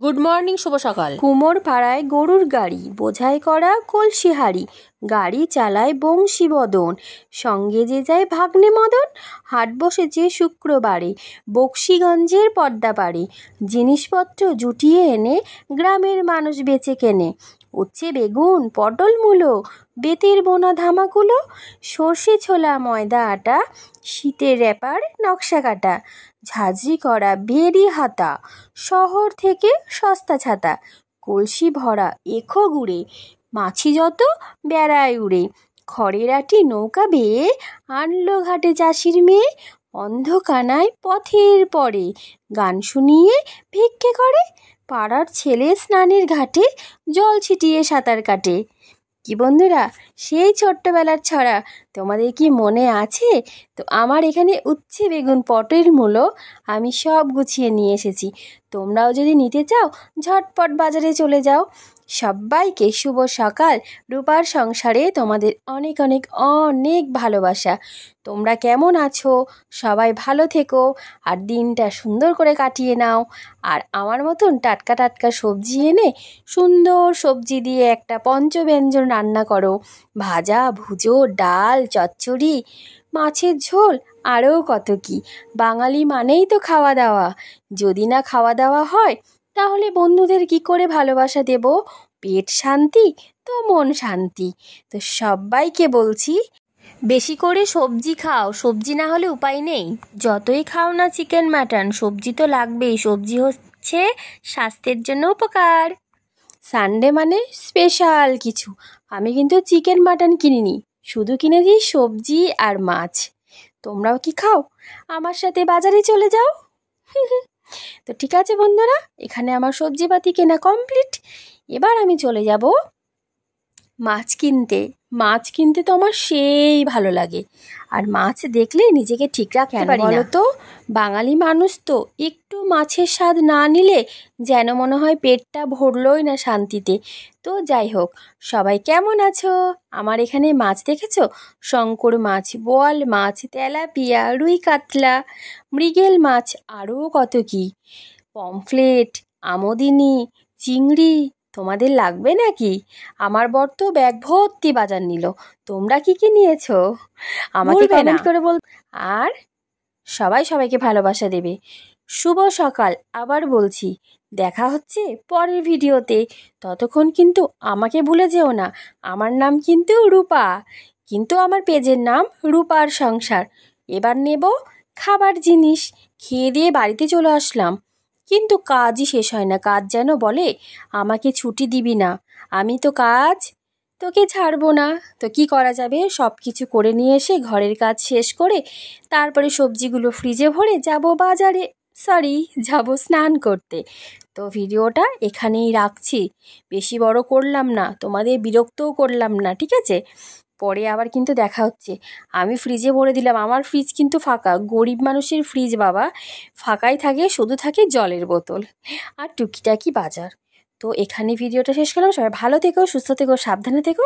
Good morning, শুভ সকাল। কুমোর পাড়ায় গরুর গাড়ি, বোঝাই করা কলসি হাড়ি, গাড়ি চালায় বংশী বদন, সঙ্গে যে যায় ভাগ্নে মদন। হাট বসেছে শুক্রবারে বক্সিগঞ্জের পদ্মা পাড়ে, জিনিসপত্র জুটিয়ে এনে গ্রামের মানুষ বেচে কেনে। উচ্ছে বেগুন পটল মূলো, বেতের বোনা ধামাকুলো, সর্ষে ছোলা ময়দা আটা, শীতের র্যাপার নকশা কাটা, ঝাঁঝরি করা ভেরি হাতা, শহর থেকে সস্তা ছাতা। কলসি ভরা এখো গুড়ে, মাছি যত বেড়ায় উড়ে। খড়ের আটি নৌকা বেয়ে আনলো ঘাটে চাষির মেয়ে, অন্ধকানায় পথের পরে গান শুনিয়ে ভিক্ষে করে। পাড়ার ছেলে স্নানের ঘাটে জল ছিটিয়ে সাঁতার কাটে। কি বন্ধুরা, সেই ছোট্টবেলার ছড়া তোমাদের কি মনে আছে? তো আমার এখানে উচ্ছে বেগুন পটল মূলো আমি সব গুছিয়ে নিয়ে এসেছি। তোমরাও যদি নিতে চাও ঝটপট বাজারে চলে যাও। সবাইকে শুভ সকাল। রূপার সংসারে তোমাদের অনেক অনেক অনেক ভালোবাসা। তোমরা কেমন আছো? সবাই ভালো থেকো আর দিনটা সুন্দর করে কাটিয়ে নাও। আর আমার মতন টাটকা টাটকা সবজি এনে সুন্দর সবজি দিয়ে একটা পঞ্চব্যঞ্জন রান্না করো। ভাজা ভুজো, ডাল, চচ্চড়ি, মাছের ঝোল, আরও কত কি। বাঙালি মানেই তো খাওয়া দাওয়া। যদি না খাওয়া দাওয়া হয় তাহলে বন্ধুদের কি করে ভালোবাসা দেব? পেট শান্তি তো মন শান্তি। তো সবাইকে বলছি, বেশি করে সবজি খাও, সবজি না হলে উপায় নেই। যতই খাও না চিকেন মাটন, সবজি তো লাগবেই। সবজি হচ্ছে স্বাস্থ্যের জন্য উপকার। সানডে মানে স্পেশাল কিছু। আমি কিন্তু চিকেন মাটন কিনিনি, শুধু কিনেছি সবজি আর মাছ। তোমরাও কি খাও? আমার সাথে বাজারে চলে যাও। তো ঠিক আছে বন্ধুরা, এখানে আমার সবজিপাতি কেনা কমপ্লিট। এবার আমি চলে যাব মাছ কিনতে। মাছ কিনতে তো আমার সেই ভালো লাগে, আর মাছ দেখলে নিজেকে ঠিক রাখতে পারি না। তো বাঙালি মানুষ তো একটু মাছের স্বাদ না নিলে যেন মনে হয় পেটটা ভরলই না শান্তিতে। তো যাই হোক, সবাই কেমন আছো? আমার এখানে মাছ দেখেছো? শঙ্কর মাছ, বোয়াল মাছ, তেলাপিয়া, রুই কাতলা, মৃগেল মাছ, আরও কত কি। পমফ্লেট, আমোদিনী, চিংড়ি। তোমাদের লাগবে নাকি? আমার বর তো ব্যাগ ভর্তি বাজার নিল। তোমরা কি কি নিয়েছো আমাকে কমেন্ট করে বল। আর সবাই সবাইকে ভালোবাসা দেবে। শুভ সকাল আবার বলছি। দেখা হচ্ছে পরের ভিডিওতে। ততক্ষণ কিন্তু আমাকে ভুলে যেও না। আমার নাম কিন্তু রূপা, কিন্তু আমার পেজের নাম রূপার সংসার। এবার নেব খাবার জিনিস। খেয়ে দিয়ে বাড়িতে চলে আসলাম, কিন্তু কাজই শেষ হয় না। কাজ যেন বলে আমাকে ছুটি দিবি না, আমি তো কাজ তোকে ছাড়বো না। তো কি করা যাবে, সব কিছু করে নিয়ে এসে ঘরের কাজ শেষ করে তারপরে সবজিগুলো ফ্রিজে ভরে যাব বাজারে, যাব স্নান করতে। তো ভিডিওটা এখানেই রাখছি, বেশি বড় করলাম না, তোমাদের বিরক্তও করলাম না, ঠিক আছে? পরে আবার কিন্তু দেখা হচ্ছে। আমি ফ্রিজে ভরে দিলাম, আমার ফ্রিজ কিন্তু ফাঁকা। গরিব মানুষের ফ্রিজ বাবা, ফাঁকাই থাকে, শুধু থাকে জলের বোতল আর টুকিটাকি বাজার। তো এখানে ভিডিওটা শেষ করলাম। সবাই ভালো থেকো, সুস্থ থেকো, সাবধানে থেকো।